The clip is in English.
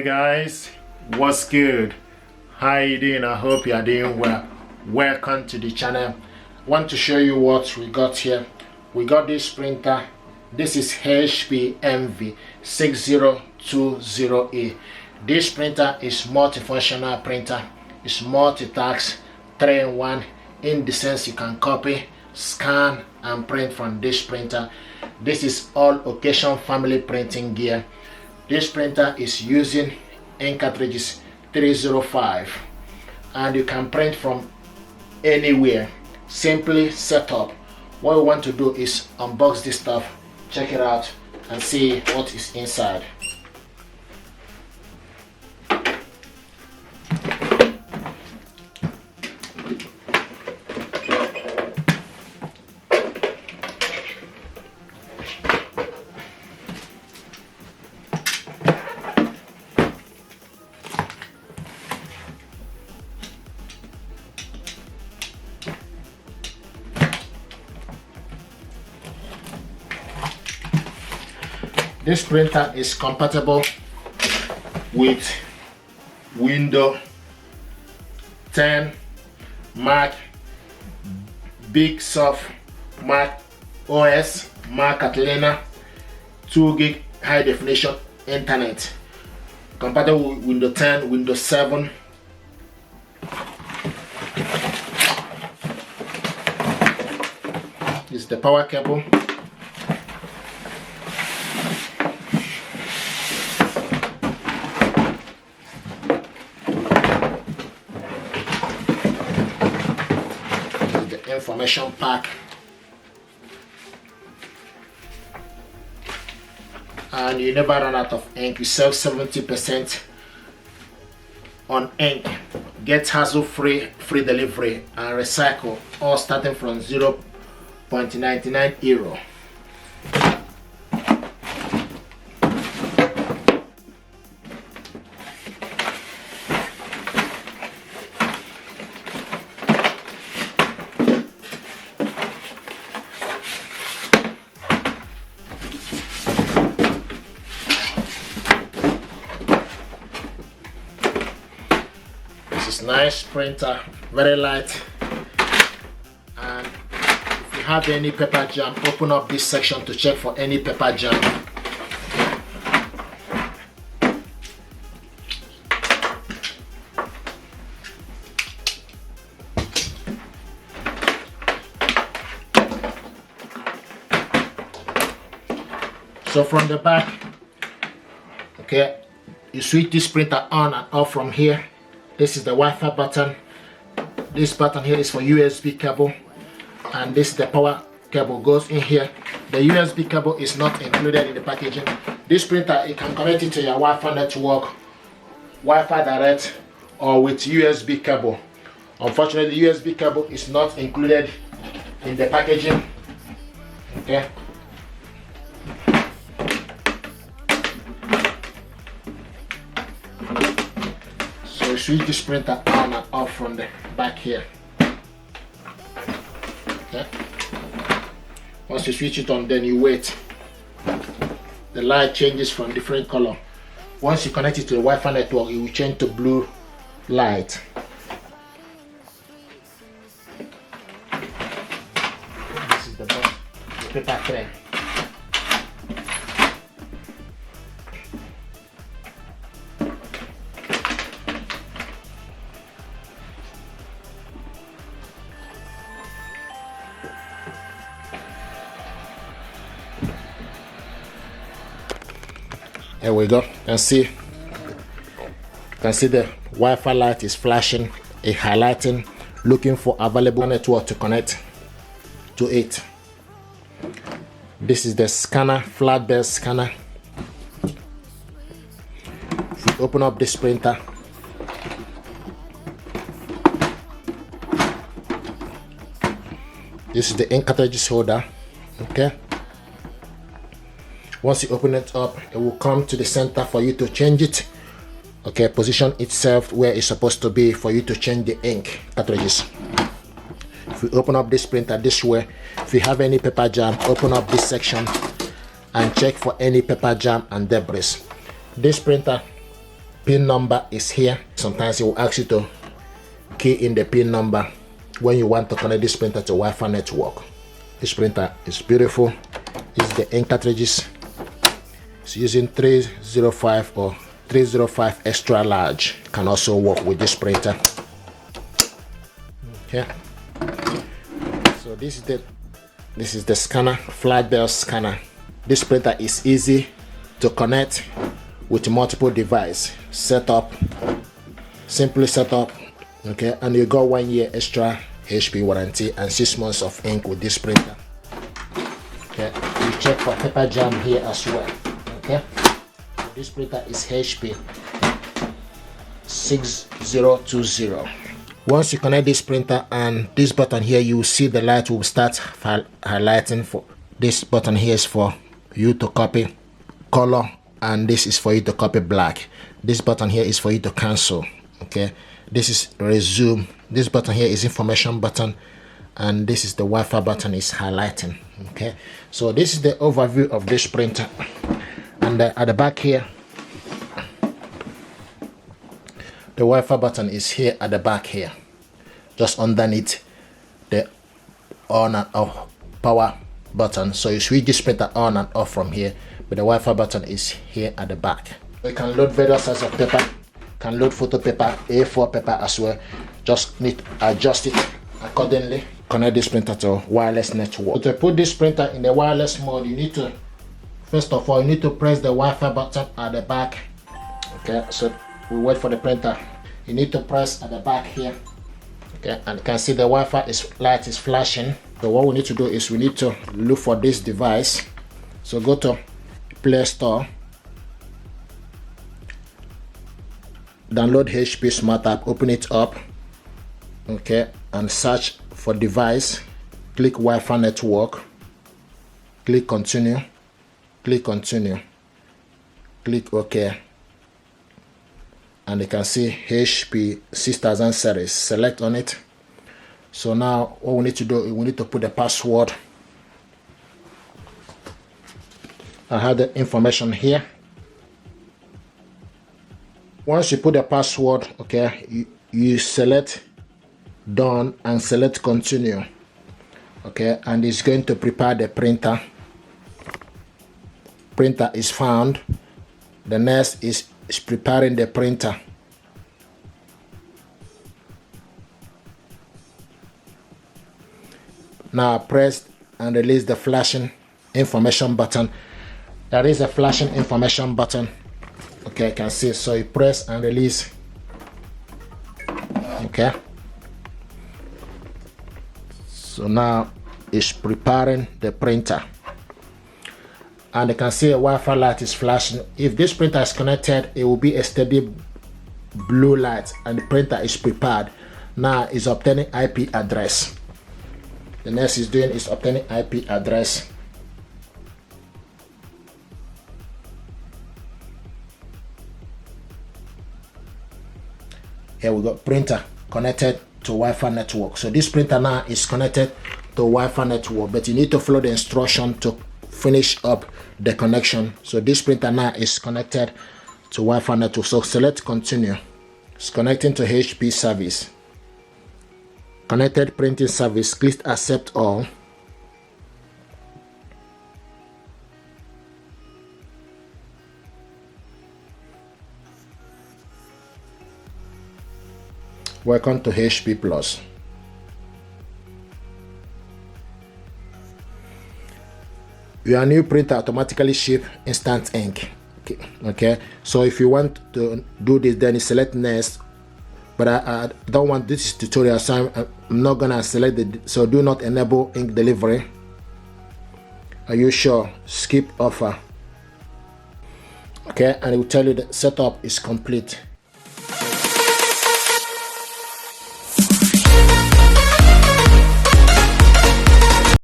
guys, what's good? How you doing? I hope you are doing well. Welcome to the channel. I want to show you what we got here. We got this printer. This is HP MV 6020A. This printer is multifunctional printer. It's multitask, 3-in-1, in the sense you can copy, scan and print from this printer. This is all occasion family printing gear. This printer is using ink cartridges 305 and you can print from anywhere. Simply set up. What we want to do is unbox this stuff, check it out and see what is inside. This printer is compatible with Windows 10, Mac, Big Sur, Mac OS, Mac Catalina, 2 gig high definition internet. Compatible with Windows 10, Windows 7. This is the power cable. Information pack, and you never run out of ink. You save 70% on ink. Get hassle-free free delivery and recycle, all starting from 0.99 euro. Nice printer, very light, and if you have any paper jam, open up this section to check for any paper jam. So from the back, okay, you switch this printer on and off from here. This is the Wi-Fi button. This button here is for USB cable, and this is the power cable, goes in here. The USB cable is not included in the packaging. This printer, you can connect it to your Wi-Fi network, Wi-Fi direct, or with USB cable. Unfortunately, the USB cable is not included in the packaging. Okay. So switch this printer on and off from the back here. Okay. Once you switch it on, then you wait. The light changes from different color. Once you connect it to the Wi-Fi network, it will change to blue light. This is the box, the paper tray. There we go. You can see the Wi-Fi light is flashing, it's highlighting, looking for available network to connect to it. This is the scanner, flatbed scanner. If we open up this printer, this is the ink cartridges holder. Okay. Once you open it up, it will come to the center for you to change it. Okay, position itself where it's supposed to be for you to change the ink cartridges. If we open up this printer this way, if you have any paper jam, open up this section and check for any paper jam and debris. This printer pin number is here. Sometimes it will ask you to key in the pin number when you want to connect this printer to Wi-Fi network. This printer is beautiful. This is the ink cartridges. It's using 305 or 305 extra large. Can also work with this printer. Okay. So this is the scanner, flat belt scanner. This printer is easy to connect with multiple devices. Simply set up. Okay, and you got 1 year extra HP warranty and 6 months of ink with this printer. Okay, you check for paper jam here as well. Okay, so this printer is HP 6020. Once you connect this printer and this button here, you will see the light will start highlighting. For this button here is for you to copy color, and this is for you to copy black. This button here is for you to cancel. Okay, this is resume. This button here is information button, and this is the Wi-Fi button is highlighting. Okay, so this is the overview of this printer. And at the back here, the Wi-Fi button is here at the back here, just underneath the on and off power button. So you switch this printer on and off from here, but the Wi-Fi button is here at the back. You can load various sizes of paper, can load photo paper, A4 paper as well. Just need to adjust it accordingly. Connect this printer to wireless network. To put this printer in the wireless mode, you need to, first of all, you need to press the Wi-Fi button at the back. Okay, so we wait for the printer. You need to press at the back here. Okay, and you can see the Wi-Fi light is flashing. So what we need to do is we need to look for this device. So go to Play Store, download HP Smart App, open it up. Okay, and search for device. Click Wi-Fi network. Click continue. Click continue. Click OK. And you can see HP 6000 series. Select on it. So now what we need to do is we need to put the password. I have the information here. Once you put the password, okay, you select done and select continue. Okay, and it's going to prepare the printer. Printer is found. The next is preparing the printer. Now press and release the flashing information button. There is a flashing information button. Okay, you can see. So you press and release. Okay. So now it's preparing the printer. And you can see a Wi-Fi light is flashing. If this printer is connected, it will be a steady blue light and the printer is prepared. Now it's obtaining IP address. The next is doing is obtaining IP address. Here we got printer connected to Wi-Fi network. So this printer now is connected to Wi-Fi network, but you need to follow the instruction to finish up the connection. So this printer now is connected to Wi-Fi network. So select continue. It's connecting to HP service. Connected printing service. Click accept all. Welcome to HP Plus. Your new printer automatically ship instant ink. Okay, so if you want to do this, then you select next. But I don't want this tutorial, so I'm not gonna select it. So do not enable ink delivery. Are you sure? Skip offer. Okay, and it will tell you the setup is complete.